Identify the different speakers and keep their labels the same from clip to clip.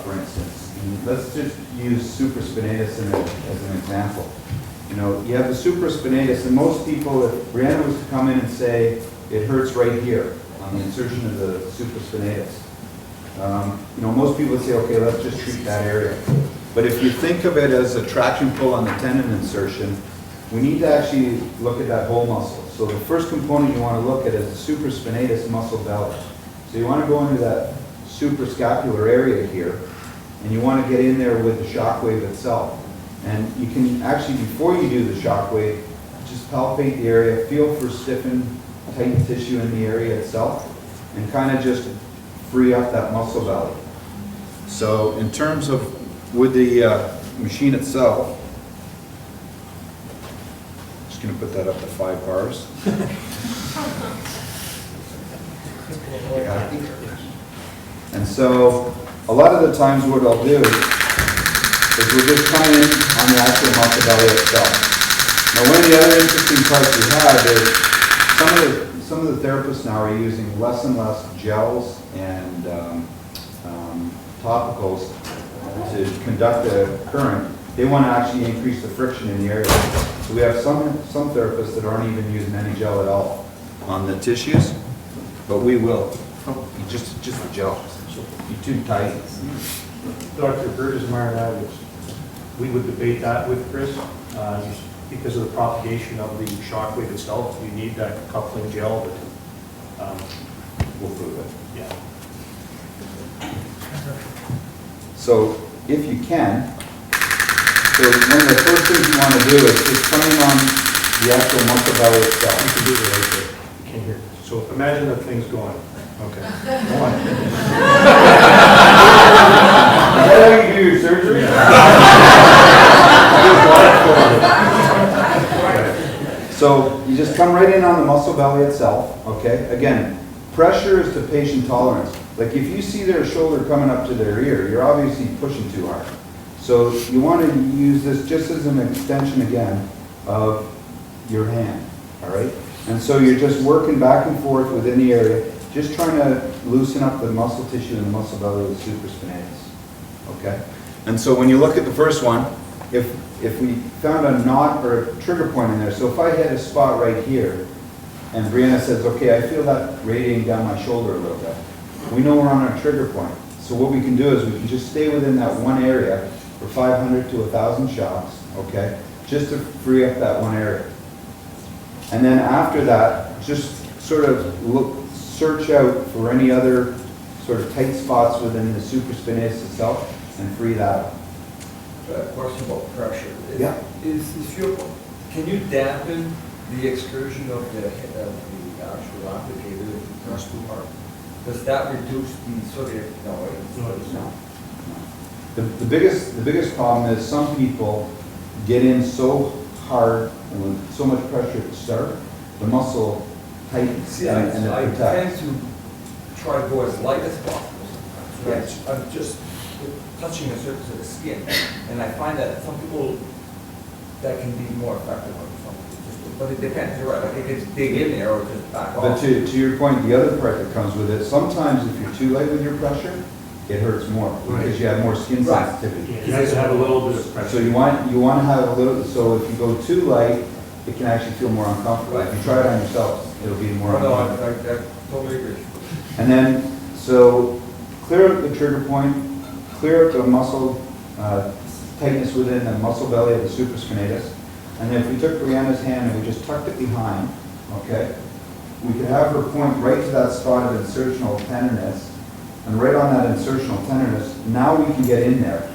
Speaker 1: for instance. And let's just use supraspinatus as an example. You know, you have the supraspinatus, and most people, if Brianna was to come in and say, it hurts right here on the insertion of the supraspinatus, you know, most people would say, okay, let's just treat that area. But if you think of it as a traction pull on the tendon insertion, we need to actually look at that whole muscle. So the first component you want to look at is the supraspinatus muscle belly. So you want to go into that suprascapular area here, and you want to get in there with the shockwave itself. And you can actually, before you do the shockwave, just palpate the area, feel for stiffened, tight tissue in the area itself, and kind of just free up that muscle belly. So in terms of with the machine itself, just going to put that up to 5 bars. And so a lot of the times what I'll do is we'll just come in on the actual muscle belly itself. Now, one of the other interesting parts we have is some of the therapists now are using less and less gels and topicals to conduct the current. They want to actually increase the friction in the area. So we have some therapists that aren't even using any gel at all on the tissues, but we will. Just the gel. You're too tight.
Speaker 2: Dr. Bergesmeyer and I we would debate that with Chris because of the propagation of the shockwave itself. You need that coupling gel, but
Speaker 1: We'll prove it.
Speaker 2: yeah.
Speaker 1: So if you can, so one of the first things you want to do is just train on the actual muscle belly itself.
Speaker 2: You can do it right there. You can't hear. So imagine that thing's going. Okay. Go on.
Speaker 1: Is that how you do your surgery? So you just come right in on the muscle belly itself, okay? Again, pressure is to patient tolerance. Like if you see their shoulder coming up to their ear, you're obviously pushing too hard. So you want to use this just as an extension again of your hand, all right? And so you're just working back and forth within the area, just trying to loosen up the muscle tissue in the muscle belly of the supraspinatus, okay? And so when you look at the first one, if we found a knot or a trigger point in there, so if I hit a spot right here, and Brianna says, okay, I feel that radiating down my shoulder a little bit, we know we're on our trigger point. So what we can do is we can just stay within that one area for 500 to 1,000 shocks, okay, just to free up that one area. And then after that, just sort of search out for any other sort of tight spots within the supraspinatus itself and free that up.
Speaker 3: Question about pressure.
Speaker 1: Yeah.
Speaker 3: Can you dampen the excursion of the actual applicator if you press too hard? Does that reduce the sort of
Speaker 1: No. The biggest problem is some people get in so hard and with so much pressure at the start, the muscle tightens.
Speaker 3: See,
Speaker 1: and
Speaker 3: I
Speaker 1: it
Speaker 3: tend
Speaker 1: protects.
Speaker 3: to try to go as light as possible sometimes. So I'm just touching the surface of the skin, and I find that some people that can be more effective on some people. But it depends. You're right. Like it can dig in there or just back
Speaker 1: But
Speaker 3: off.
Speaker 1: to your point, the other part that comes with it, sometimes if you're too light with your pressure, it hurts more because you have more skin
Speaker 3: Right.
Speaker 1: sensitivity.
Speaker 2: Yeah, you have to have a little bit of pressure.
Speaker 1: So you want to have a little, so if you go too light, it can actually feel more uncomfortable. If you try it on yourself, it'll be more
Speaker 3: No,
Speaker 1: uncomfortable.
Speaker 3: I totally agree.
Speaker 1: And then, so clear up the trigger point, clear up the muscle tightness within the muscle belly of the supraspinatus. And then if we took Brianna's hand and we just tucked it behind, okay, we could have her point right to that spot of insertional tenderness. And right on that insertional tenderness, now we can get in there.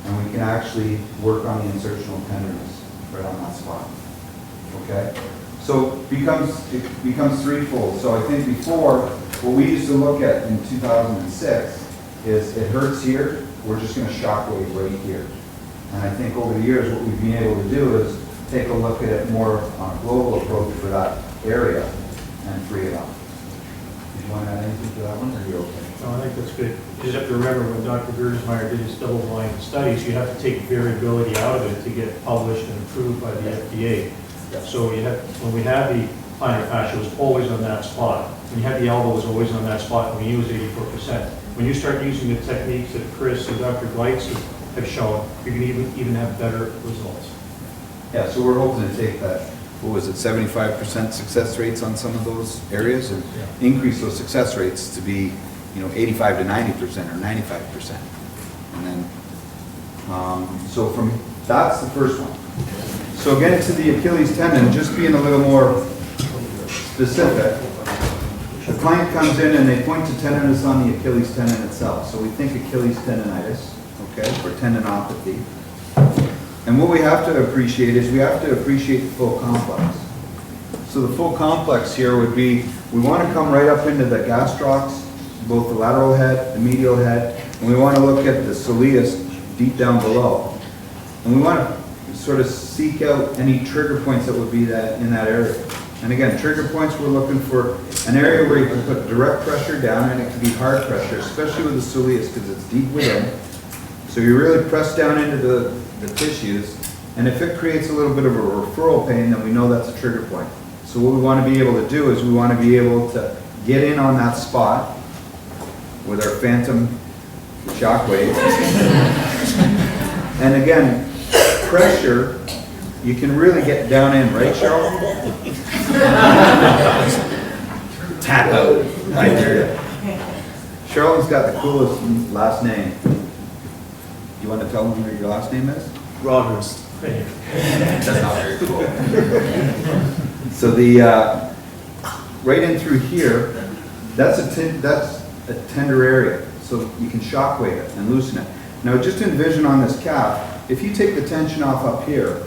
Speaker 1: And we can actually work on the insertional tenderness right on that spot. Okay? So it becomes threefold. So I think before, what we used to look at in 2006 is it hurts here, we're just going to shockwave right here. And I think over the years what we've been able to do is take a look at it more on a global approach for that area and free it up. Did you want to add anything to that one, or are you okay?
Speaker 2: No, I think that's good. You just have to remember when Dr. Bergesmeyer did his double-blind studies, you have to take variability out of it to get published and approved by the FDA. So you have, when we had the plantar fascia, it was always on that spot. When you had the elbow, it was always on that spot, and we used 84%. when you start using the techniques that Chris and Dr. Gleitz have shown, you're going to even have better results.
Speaker 1: Yeah, so we're hoping to take that, what was it, 75% success rates on some of those areas, and increase those success rates to be, 85 to 90% or 95%. And then, so that's the first one. So getting to the Achilles tendon, just being a little more specific, the client comes in and they point to tenderness on the Achilles tendon itself. So we think Achilles tendonitis, okay, or tendinopathy. And what we have to appreciate is we have to appreciate the full complex. So the full complex here would be, we want to come right up into the gastrocs, both the lateral head, the medial head, and we want to look at the soleus deep down below. And we want to sort of seek out any trigger points that would be in that area. And again, trigger points, we're looking for an area where you can put direct pressure down, and it can be hard pressure, especially with the soleus because it's deep within. So you really press down into the tissues, and if it creates a little bit of a referral pain, then we know that's a trigger point. So what we want to be able to do is we want to be able to get in on that spot with our phantom shockwave. And again, pressure, you can really get down in, right, Cheryl? Tap out. I hear you. Cheryl has got the coolest last name. You want to tell them what your last name is?
Speaker 4: Broadhurst.
Speaker 1: That's not very cool. So right in through here, that's a tender area. So you can shockwave it and loosen it. Now just envision on this calf, if you take the tension off up here,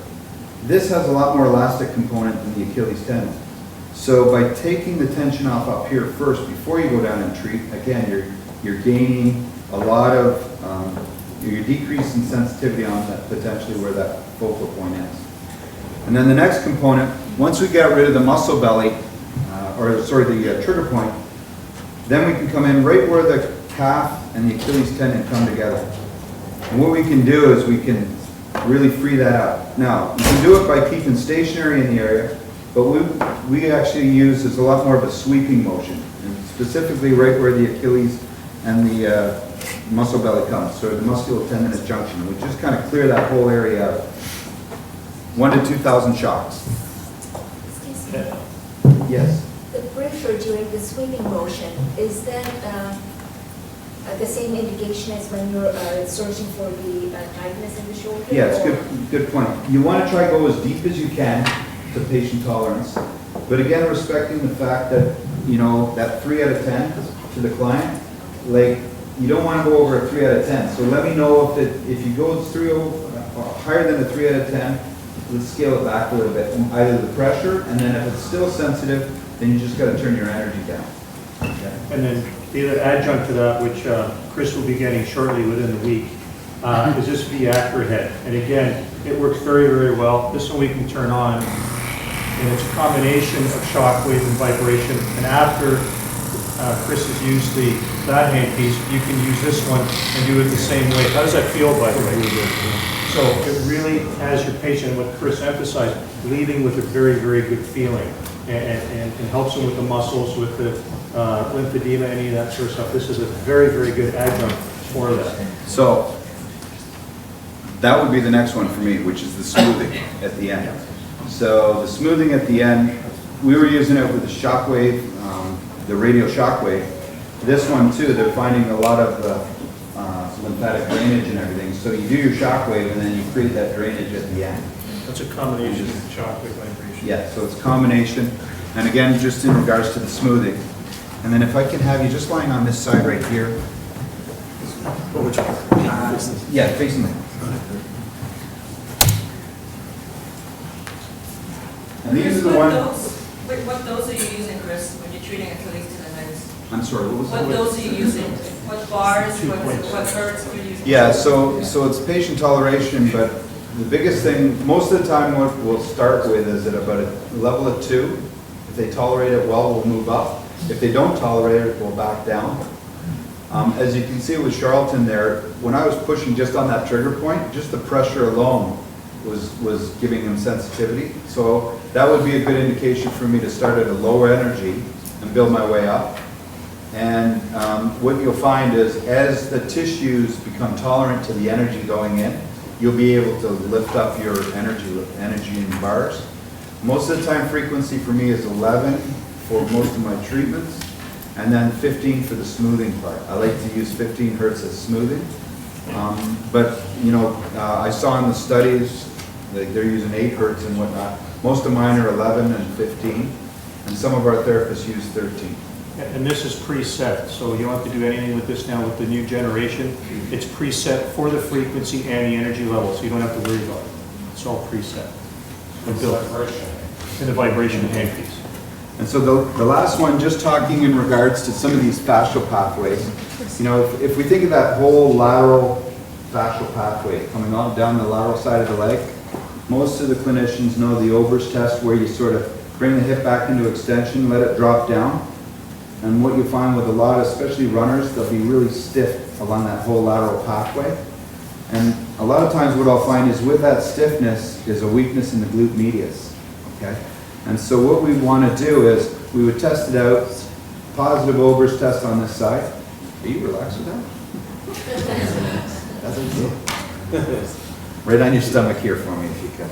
Speaker 1: this has a lot more elastic component than the Achilles tendon. So by taking the tension off up here first, before you go down and treat, again, you're gaining a lot of, you're decreasing sensitivity on that, potentially where that focal point is. And then the next component, once we get rid of the muscle belly, the trigger point, then we can come in right where the calf and the Achilles tendon come together. And what we can do is we can really free that up. Now, you can do it by keeping stationary in the area, but we actually use is a lot more of a sweeping motion, and specifically right where the Achilles and the muscle belly comes, so the musculotendinous junction. We just kind of clear that whole area out. 1,000 to 2,000 shocks.
Speaker 5: Excuse me.
Speaker 1: Yes.
Speaker 5: The pressure during the sweeping motion, is that the same indication as when you're searching for the tightness in the shoulder?
Speaker 1: Yeah, it's good point. You want to try to go as deep as you can to patient tolerance, but again, respecting the fact that, that 3 out of 10 to the client, like, you don't want to go over a 3 out of 10. So let me know if you go higher than a 3 out of 10, let's scale it back a little bit. Either the pressure, and then if it's still sensitive, then you just got to turn your energy down. Okay.
Speaker 2: And then the other adjunct to that, which Chris will be getting shortly within the week, is this V-Actor head. And again, it works very, very well. This one we can turn on, and it's a combination of shockwave and vibration. And after Chris has used that handpiece, you can use this one and do it the same way. How does that feel, by the way? So it really has your patient, what Chris emphasized, leaving with a very, very good feeling, and helps them with the muscles, with the lymphedema, any of that sort of stuff. This is a very, very good adjunct for that.
Speaker 1: So that would be the next one for me, which is the smoothing at the end. So the smoothing at the end, we were using it with the shockwave, the radio shockwave. This one too, they're finding a lot of lymphatic drainage and everything. So you do your shockwave and then you create that drainage at the end.
Speaker 2: That's a combination of shockwave vibration.
Speaker 1: Yeah, so it's a combination. And again, just in regards to the smoothing. And then if I can have you just lying on this side right here.
Speaker 4: Which one?
Speaker 1: Yeah, facing me. And these are the ones.
Speaker 6: Wait, what dose are you using, Chris, when you're treating Achilles tendonitis?
Speaker 1: I'm sorry, what was
Speaker 6: What
Speaker 1: that?
Speaker 6: dose are you using? What bars, what hertz are you using?
Speaker 1: Yeah, so it's patient toleration, but the biggest thing, most of the time what we'll start with is at about a level of 2. If they tolerate it well, we'll move up. If they don't tolerate it, we'll back down. As you can see with Charlton there, when I was pushing just on that trigger point, just the pressure alone was giving him sensitivity. So that would be a good indication for me to start at a lower energy and build my way up. And what you'll find is as the tissues become tolerant to the energy going in, you'll be able to lift up your energy in bars. Most of the time frequency for me is 11 for most of my treatments, and then 15 for the smoothing part. I like to use 15 hertz as smoothing. But, you know, I saw in the studies, they're using 8 hertz and whatnot. Most of mine are 11 and 15, and some of our therapists use 13.
Speaker 2: And this is preset, so you don't have to do anything with this now with the new generation. It's preset for the frequency and the energy level, so you don't have to worry about it. It's all preset. And built. And the vibration handpiece.
Speaker 1: And so the last one, just talking in regards to some of these fascial pathways, you know, if we think of that whole lateral fascial pathway coming on down the lateral side of the leg, most of the clinicians know the Ober's test, where you sort of bring the hip back into extension, let it drop down. And what you find with a lot, especially runners, they'll be really stiff along that whole lateral pathway. And a lot of times what I'll find is with that stiffness is a weakness in the glute medius, okay? And so what we want to do is we would test it out, positive Ober's test on this side. Are you relaxed with that? That's okay. Right on your stomach here for me if you can.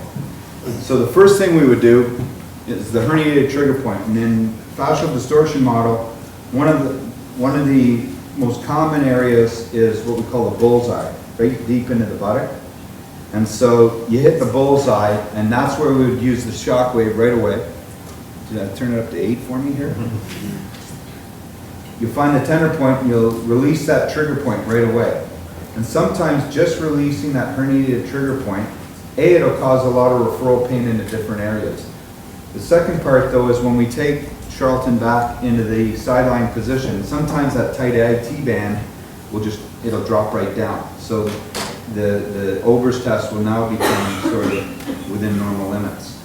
Speaker 1: So the first thing we would do is the herniated trigger point. And in fascial distortion model, one of the most common areas is what we call a bullseye, right deep into the buttock. And so you hit the bullseye, and that's where we would use the Shockwave right away. Did I turn it up to 8 for me here? You'll find the tender point, and you'll release that trigger point right away. And sometimes just releasing that herniated trigger point, it'll cause a lot of referral pain into different areas. The second part, though, is when we take Charlton back into the sideline position, sometimes that tight IT band it'll drop right down. So the Ober's test will now become sort of within normal limits.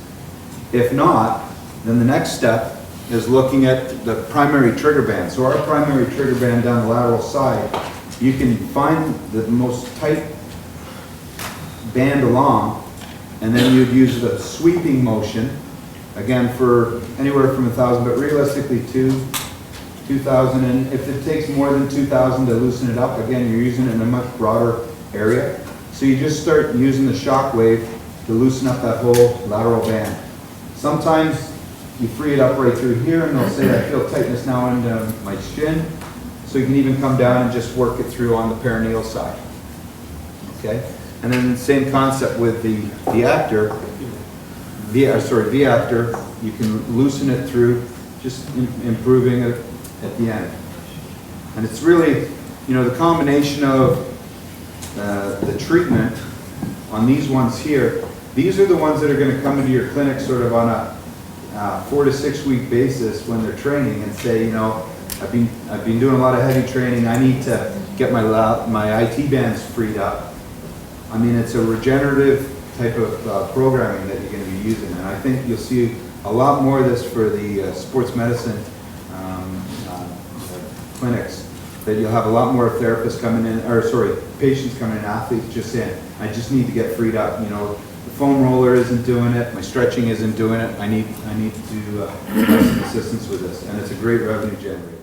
Speaker 1: If not, then the next step is looking at the primary trigger band. So our primary trigger band down the lateral side, you can find the most tight band along, and then you'd use the sweeping motion, again for anywhere from 1,000, but realistically 2,000, and if it takes more than 2,000 to loosen it up, again you're using it in a much broader area. So you just start using the Shockwave to loosen up that whole lateral band. Sometimes you free it up right through here, and they'll say, I feel tightness now into my shin. So you can even come down and just work it through on the perineal side. Okay? And then the same concept with the Viactor. Viactor, you can loosen it through, just improving it at the end. And it's really, you know, the combination of the treatment on these ones here. These are the ones that are going to come into your clinic sort of on a 4 to 6 week basis when they're training and say, you know, I've been doing a lot of heavy training. I need to get my IT bands freed up. I mean, it's a regenerative type of programming that you're going to be using, and I think you'll see a lot more of this for the sports medicine clinics. That you'll have a lot more therapists coming in, or sorry, patients coming in, athletes just saying, I just need to get freed up. You know, the foam roller isn't doing it, my stretching isn't doing it. I need to have some assistance with this, and it's a great revenue generator.